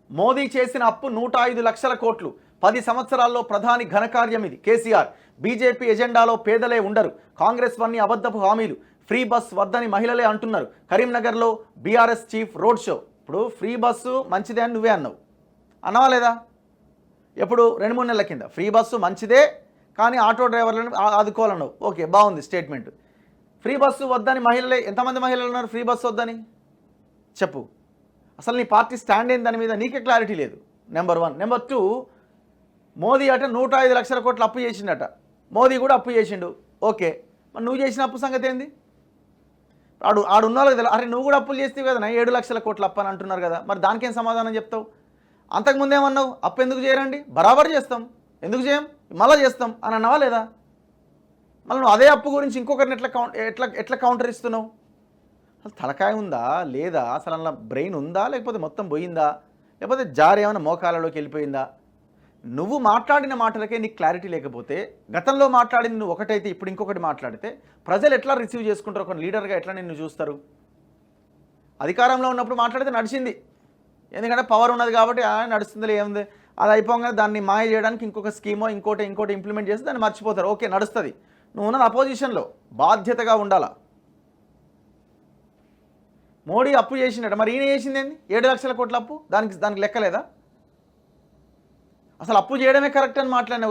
మోదీ చేసిన అప్పు 105 లక్షల కోట్లు. 10 సంవత్సరాల్లో ప్రధాని ఘనకార్యం ఇది. కేసీఆర్ బీజేపీ ఎజెండాలో పేదలే ఉండరు. కాంగ్రెస్ వన్ని అబద్ధపు హామీలు. ఫ్రీ బస్ వద్దని మహిళలే అంటున్నారు. కరీంనగర్లో బీఆర్ఎస్ చీఫ్ రోడ్ షో. ఇప్పుడు ఫ్రీ బస్సు మంచిదే అని నువ్వే అన్నావు, అన్నవా లేదా? ఎప్పుడు 2-3 నెలల కింద ఫ్రీ బస్సు మంచిదే కానీ ఆటో డ్రైవర్లను ఆదుకోవాలన్నావు. ఓకే, బాగుంది స్టేట్మెంట్. ఫ్రీ బస్సు వద్దని మహిళలే, ఎంతమంది మహిళలు ఉన్నారు ఫ్రీ బస్సు వద్దని చెప్పు. అసలు నీ పార్టీ స్టాండ్ ఏంది దాని మీద నీకే క్లారిటీ లేదు. నెంబర్ 1. నెంబర్ 2, మోదీ అట 105 లక్షల కోట్లు అప్పు చేసిండట. మోదీ కూడా అప్పు చేసిండు. ఓకే, మరి నువ్వు చేసిన అప్పు సంగతి ఏంది? ఆడున్న వాళ్ళకి తెలియదు. అరే నువ్వు కూడా అప్పులు చేస్తావు కదా, 7 లక్షల కోట్లు అప్పు అని అంటున్నారు కదా, మరి దానికేం సమాధానం చెప్తావు? అంతకుముందేమన్నావు, అప్పు ఎందుకు చేయరండి, బరాబర్ చేస్తాం, ఎందుకు చేయం, మళ్ళీ చేస్తాం అని అన్నావా లేదా? మళ్ళీ నువ్వు అదే అప్పు గురించి ఇంకొకరిని ఎట్లా కౌంటర్ ఇస్తున్నావు? అసలు తలకాయ ఉందా లేదా? అసలు అలా బ్రెయిన్ ఉందా లేకపోతే మొత్తం పోయిందా? లేకపోతే జారి ఏమైనా మోకాలలోకి వెళ్ళిపోయిందా? నువ్వు మాట్లాడిన మాటలకే నీకు క్లారిటీ లేకపోతే, గతంలో మాట్లాడింది నువ్వు ఒకటైతే ఇప్పుడు ఇంకొకటి మాట్లాడితే ప్రజలు ఎట్లా రిసీవ్ చేసుకుంటారు? ఒక లీడర్గా ఎట్లా నిన్ను చూస్తారు? అధికారంలో ఉన్నప్పుడు మాట్లాడితే నడిచింది, ఎందుకంటే పవర్ ఉన్నది కాబట్టి నడుస్తుంది, ఏముంది, అది అయిపోగానే దాన్ని మాయ చేయడానికి ఇంకొక స్కీమో ఇంకోటి ఇంప్లిమెంట్ చేసి దాన్ని మర్చిపోతారు. ఓకే, నడుస్తుంది. నువ్వు ఉన్నది అపోజిషన్లో, బాధ్యతగా ఉండాలా. మోడీ అప్పు చేసినట్ట, మరి ఈయన చేసింది ఏంది? 7 లక్షల కోట్ల అప్పు, దానికి లెక్కలేదా? అసలు అప్పు చేయడమే కరెక్ట్ అని మాట్లాడినా